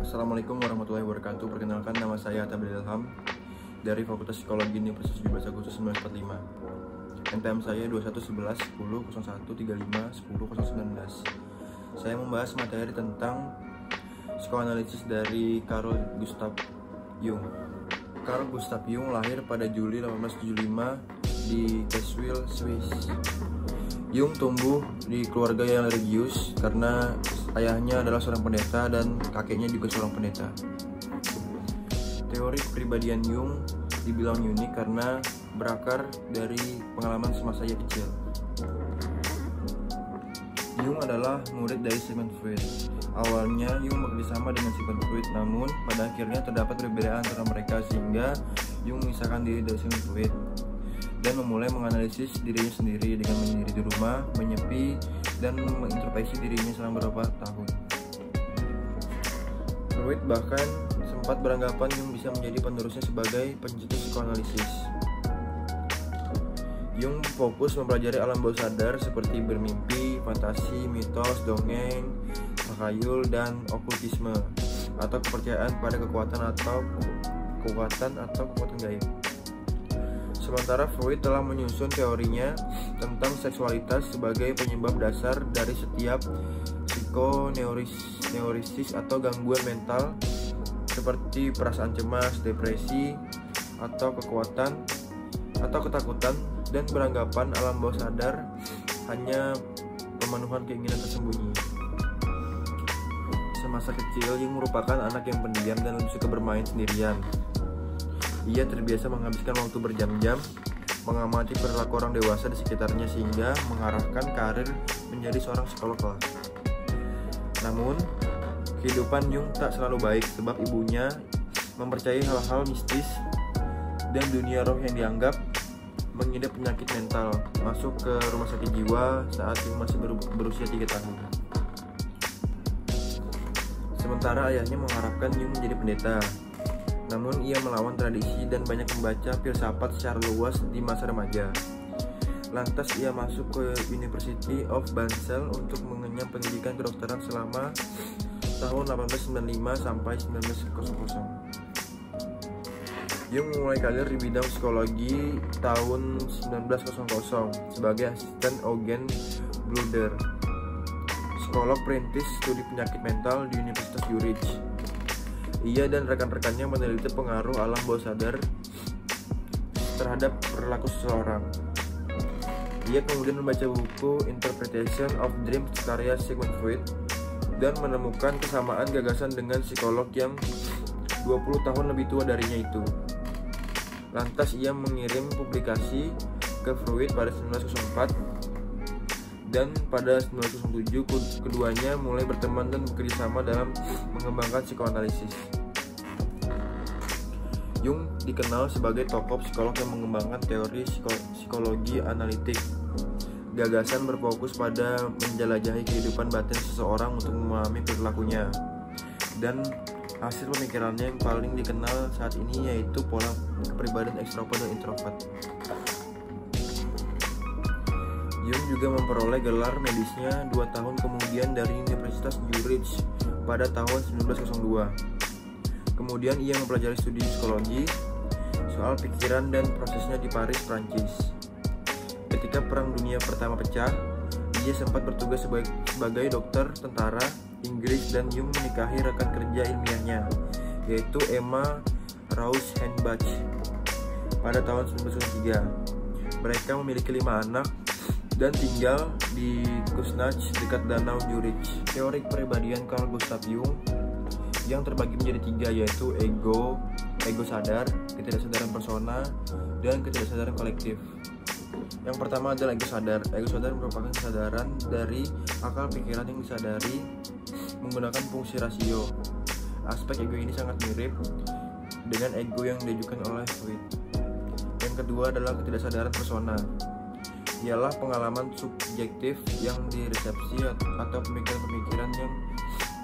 Assalamualaikum warahmatullahi wabarakatuh. Perkenalkan, nama saya Atta Ilham dari Fakultas Psikologi Universitas 17 Agustus 1945. NPM saya 2111 10 01 35 10 019. Saya membahas materi tentang psikoanalisis dari Carl Gustav Jung. Carl Gustav Jung lahir pada Juli 1875 di Kesswil, Swiss. Jung tumbuh di keluarga yang religius karena ayahnya adalah seorang pendeta dan kakeknya juga seorang pendeta. Teori kepribadian Jung dibilang unik karena berakar dari pengalaman semasa ia kecil. Jung adalah murid dari Sigmund Freud. Awalnya Jung bekerjasama dengan Sigmund Freud, namun pada akhirnya terdapat perbedaan antara mereka sehingga Jung memisahkan diri dari Sigmund Freud dan memulai menganalisis dirinya sendiri dengan menyendiri di rumah, menyepi, dan mengintrospeksi dirinya selama beberapa tahun. Freud bahkan sempat beranggapan Jung bisa menjadi penerusnya sebagai pencetus psikoanalisis. Jung fokus mempelajari alam bawah sadar seperti bermimpi, fantasi, mitos, dongeng, takhayul, dan okultisme atau kepercayaan pada kekuatan gaib. Sementara Freud telah menyusun teorinya tentang seksualitas sebagai penyebab dasar dari setiap psikoneurosis atau gangguan mental seperti perasaan cemas, depresi, atau ketakutan, dan beranggapan alam bawah sadar hanya pemenuhan keinginan tersembunyi. Semasa kecil, Jung merupakan anak yang pendiam dan lebih suka bermain sendirian. Ia terbiasa menghabiskan waktu berjam-jam mengamati perilaku orang dewasa di sekitarnya sehingga mengarahkan karir menjadi seorang psikolog kelas. Namun, kehidupan Jung tak selalu baik sebab ibunya mempercayai hal-hal mistis dan dunia roh yang dianggap mengidap penyakit mental, masuk ke rumah sakit jiwa saat Jung masih berusia 3 tahun. Sementara ayahnya mengharapkan Jung menjadi pendeta. Namun ia melawan tradisi dan banyak membaca filsafat secara luas di masa remaja. Lantas ia masuk ke University of Basel untuk mengenyam pendidikan kedokteran selama tahun 1895 sampai 1900. Jung mulai karir di bidang psikologi tahun 1900 sebagai asisten Eugen Bleuler, psikolog perintis studi penyakit mental di Universitas Zurich. Ia dan rekan-rekannya meneliti pengaruh alam bawah sadar terhadap perilaku seseorang. Ia kemudian membaca buku Interpretation of Dreams karya Sigmund Freud dan menemukan kesamaan gagasan dengan psikolog yang 20 tahun lebih tua darinya itu. Lantas ia mengirim publikasi ke Freud pada 1904 dan pada 1907 keduanya mulai berteman dan bekerjasama dalam mengembangkan psikoanalisis. Jung dikenal sebagai tokoh psikolog yang mengembangkan teori psikologi analitik. Gagasan berfokus pada menjelajahi kehidupan batin seseorang untuk memahami perilakunya. Dan hasil pemikirannya yang paling dikenal saat ini yaitu pola kepribadian ekstrovert dan introvert. Jung juga memperoleh gelar medisnya 2 tahun kemudian dari Universitas Zurich pada tahun 1902. Kemudian ia mempelajari studi psikologi soal pikiran dan prosesnya di Paris, Prancis. Ketika Perang Dunia Pertama pecah, ia sempat bertugas sebagai dokter tentara Inggris dan Jung menikahi rekan kerja ilmiahnya, yaitu Emma Rauschenbach pada tahun 1903. Mereka memiliki 5 anak dan tinggal di Kuznach dekat Danau Zurich. Teori kepribadian Carl Gustav Jung yang terbagi menjadi 3 yaitu ego sadar, ketidaksadaran persona, dan ketidaksadaran kolektif. Yang pertama adalah ego sadar. Ego sadar merupakan kesadaran dari akal pikiran yang disadari menggunakan fungsi rasio. Aspek ego ini sangat mirip dengan ego yang diajukan oleh Freud. Yang kedua adalah ketidaksadaran persona. Ialah pengalaman subjektif yang diresepsi atau pemikiran-pemikiran yang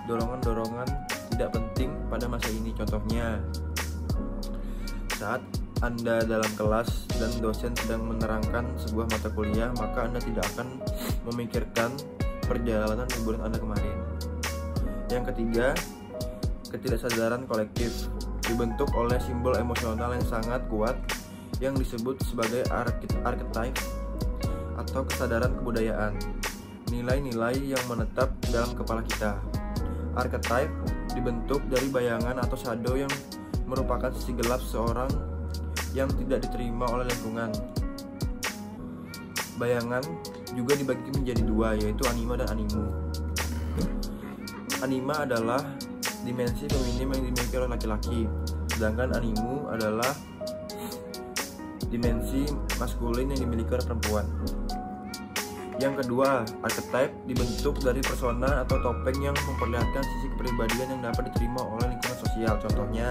dorongan-dorongan tidak penting pada masa ini. Contohnya, saat Anda dalam kelas dan dosen sedang menerangkan sebuah mata kuliah, maka Anda tidak akan memikirkan perjalanan liburan Anda kemarin. Yang ketiga, ketidaksadaran kolektif, dibentuk oleh simbol emosional yang sangat kuat yang disebut sebagai archetype atau kesadaran kebudayaan, nilai-nilai yang menetap dalam kepala kita. Archetype dibentuk dari bayangan atau shadow yang merupakan sisi gelap seorang yang tidak diterima oleh lingkungan. Bayangan juga dibagi menjadi dua, yaitu anima dan animu. Anima adalah dimensi feminim yang dimiliki oleh laki-laki, sedangkan animu adalah dimensi maskulin yang dimiliki oleh perempuan. Yang kedua, archetype dibentuk dari persona atau topeng yang memperlihatkan sisi kepribadian yang dapat diterima oleh lingkungan sosial. Contohnya,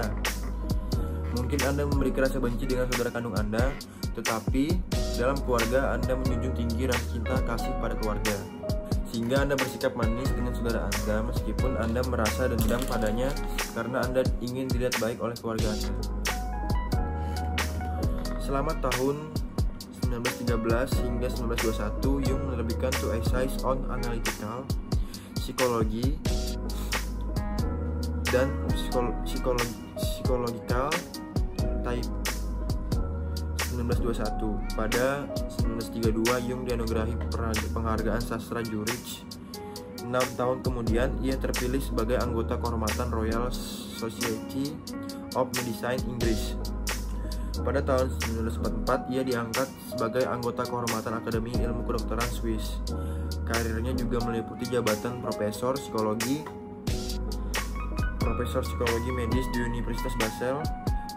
mungkin Anda memiliki rasa benci dengan saudara kandung Anda, tetapi dalam keluarga Anda menjunjung tinggi rasa cinta kasih pada keluarga, sehingga Anda bersikap manis dengan saudara Anda meskipun Anda merasa dendam padanya karena Anda ingin dilihat baik oleh keluarga Anda. Selama tahun 1913 hingga 1921, Jung menerbitkan Two Essays on Analytical Psychology dan Psychological Type 1921. Pada 1932, Jung dianugerahi penghargaan sastra Zurich. 6 tahun kemudian, ia terpilih sebagai anggota kehormatan Royal Society of Medicine Inggris. Pada tahun 1944, ia diangkat sebagai anggota kehormatan Akademi Ilmu Kedokteran Swiss. Karirnya juga meliputi jabatan Profesor Psikologi Medis di Universitas Basel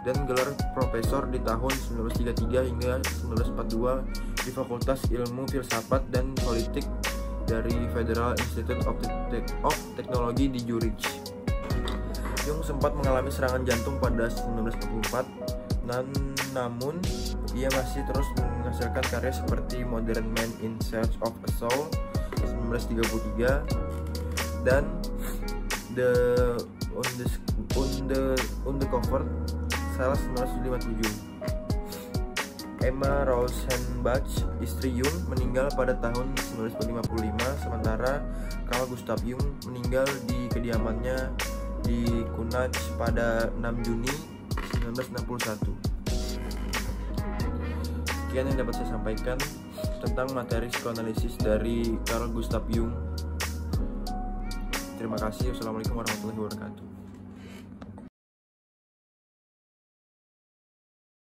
dan gelar profesor di tahun 1933 hingga 1942 di Fakultas Ilmu Filsafat dan Politik dari Federal Institute of Technology di Zurich. Jung sempat mengalami serangan jantung pada 1944, namun ia masih terus menghasilkan karya seperti Modern Man in Search of a Soul 1933 dan On the Cover Cells 1957. Emma Rosenbach, istri Jung, meninggal pada tahun 1955, sementara Carl Gustav Jung meninggal di kediamannya di Kunach pada 6 Juni 1961. Sekian yang dapat saya sampaikan tentang materi psikoanalisis dari Carl Gustav Jung. Terima kasih. Wassalamualaikum warahmatullahi wabarakatuh.